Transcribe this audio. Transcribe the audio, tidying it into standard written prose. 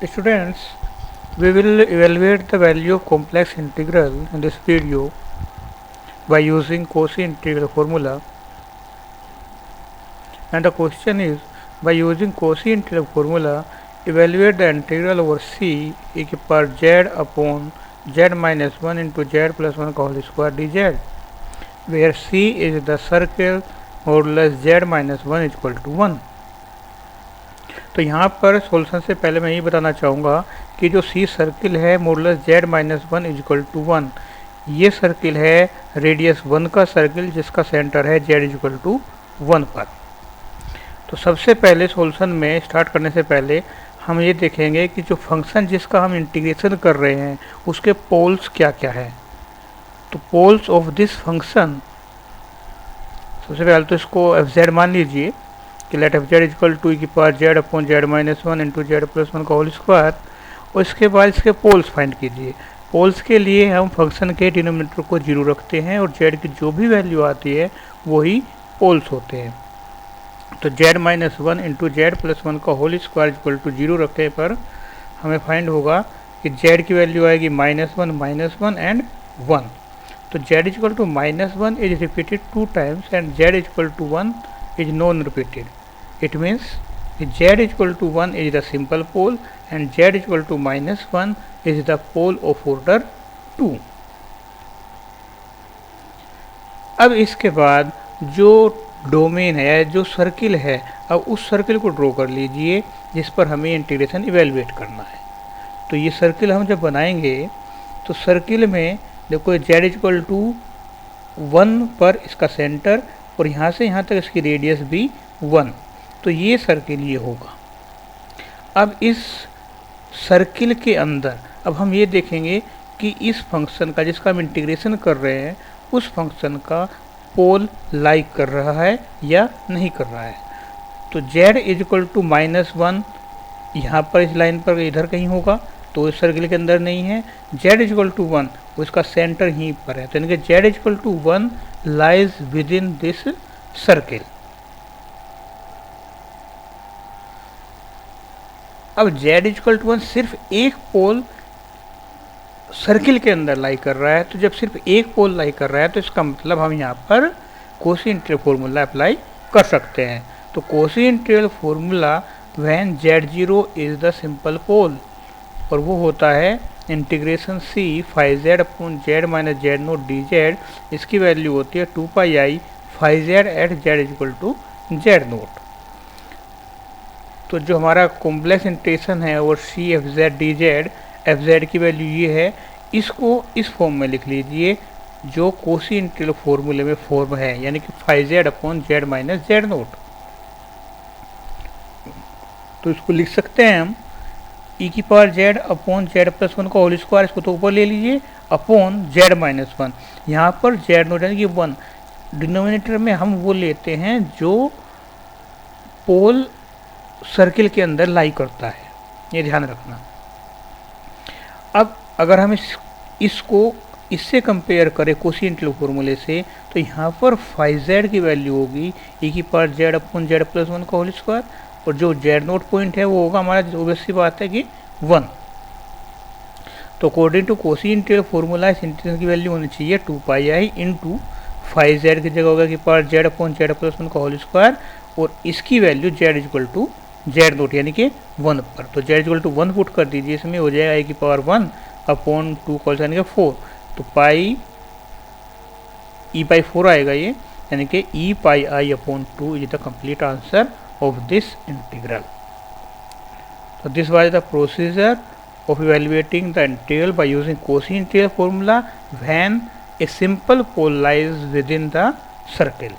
Students, we will evaluate the value of complex integral in this video by using Cauchy integral formula. And the question is, by using Cauchy integral formula, evaluate the integral over c e की power z upon z minus 1 into z plus 1 का whole square dz, where c is the circle modulus z minus 1 is equal to 1. तो यहाँ पर solution से पहले मैं ये बताना चाहूँगा कि जो सी सर्किल है modulus z minus 1 is equal to 1, ये सर्किल है रेडियस 1 का सर्किल जिसका सेंटर है z इज इक्वल टू 1 पर. तो सबसे पहले सोल्यूशन में स्टार्ट करने से पहले हम ये देखेंगे कि जो फंक्शन जिसका हम इंटीग्रेशन कर रहे हैं उसके पोल्स क्या क्या है. तो पोल्स ऑफ दिस फंक्शन, सबसे पहले तो इसको एफ जेड मान लीजिए कि let F Z equal to की power Z upon Z minus 1 into Z plus 1 का होल स्क्वायर. और इसके बाद इसके पोल्स फाइंड कीजिए. पोल्स के लिए हम फंक्शन के डिनोमिनेटर को 0 रखते हैं और जेड की जो भी वैल्यू आती है वही पोल्स होते हैं. तो Z minus 1 into Z plus 1 का होल स्क्वायर इक्वल टू 0 रखने पर हमें फाइंड होगा कि जेड की वैल्यू आएगी -1 एंड 1. तो z equal to -1 is repeated 2 times and z equal to 1 is non-repeated. It means z is equal to 1 is the simple pole and z is equal to -1 is the pole of order 2. अब इसके बाद जो domain है, जो circle है, अब उस circle को ड्रॉ कर लीजिए जिस पर हमें इंटीग्रेशन इवेलुएट करना है. तो ये सर्किल हम जब बनाएंगे तो सर्किल में देखो z इज इक्वल टू 1 पर इसका सेंटर और यहाँ से यहाँ तक इसकी रेडियस भी 1. तो ये सर्किल ये होगा. अब इस सर्किल के अंदर अब हम ये देखेंगे कि इस फंक्शन का जिसका हम इंटीग्रेशन कर रहे हैं उस फंक्शन का पोल लाइक कर रहा है या नहीं कर रहा है. तो z इज इक्वल टू -1 यहाँ पर इस लाइन पर इधर कहीं होगा तो इस सर्किल के अंदर नहीं है. z इज इक्वल टू 1 उसका सेंटर यहीं पर है. तो यानी कि z is equal to 1 lies within this circle. अब z इक्वल टू 1 सिर्फ एक पोल सर्किल के अंदर लाई कर रहा है. तो जब सिर्फ एक पोल लाई कर रहा है तो इसका मतलब हम यहाँ पर कोशी इंटीग्रल फॉर्मूला अप्लाई कर सकते हैं. तो Cauchy integral formula when z0 is the simple pole और वो होता है integration C phi Z upon Z minus Z naught D Z. इसकी वैल्यू होती है 2 pi I phi Z at Z is equal to Z naught. तो जो हमारा कॉम्प्लेक्स इंटीग्रेशन है और सी एफ जेड की वैल्यू ये है. इसको इस फॉर्म में लिख लीजिए जो कोशी इंटीग्रल फॉर्मूले में फॉर्म है, यानी कि phi Z upon Z minus Z naught. तो इसको लिख सकते हैं हम ई की power Z upon z plus 1 का होल स्क्वायर. इसको तो ऊपर ले लीजिए अपॉन जेड माइनस 1. यहाँ पर जेड नोट यानी कि 1 डिनोमिनेटर में हम वो लेते हैं जो पोल सर्किल के अंदर लाई करता है, ये ध्यान रखना. अब अगर हम इसको इससे कंपेयर करें कोशी इंटीग्रल फॉर्मूले से तो यहाँ पर फाई जेड की वैल्यू होगी ई की power Z upon z plus 1 का होल स्क्वायर और जो जेड नोट पॉइंट है वो होगा हमारा, ऑब्वियस सी बात है कि 1. तो according to Cauchy integral formula इस इंटीग्रेशन की वैल्यू होनी चाहिए 2 pi i into phi z की जगह होगा कि power Z upon z plus 1 का होल स्क्वायर और इसकी value z equal to Z naught यानी कि 1 पर. तो जेड इक्वल टू 1 पुट कर दीजिए, इसमें हो जाएगा आई की पावर 1 अपॉन 2 कॉल यानी कि 4. तो पाई ई पाई 4 आएगा ये, यानी कि E pi I upon 2 is the complete answer of this integral. So this was the procedure of evaluating the integral by using Cauchy integral formula when a simple pole lies within the circle.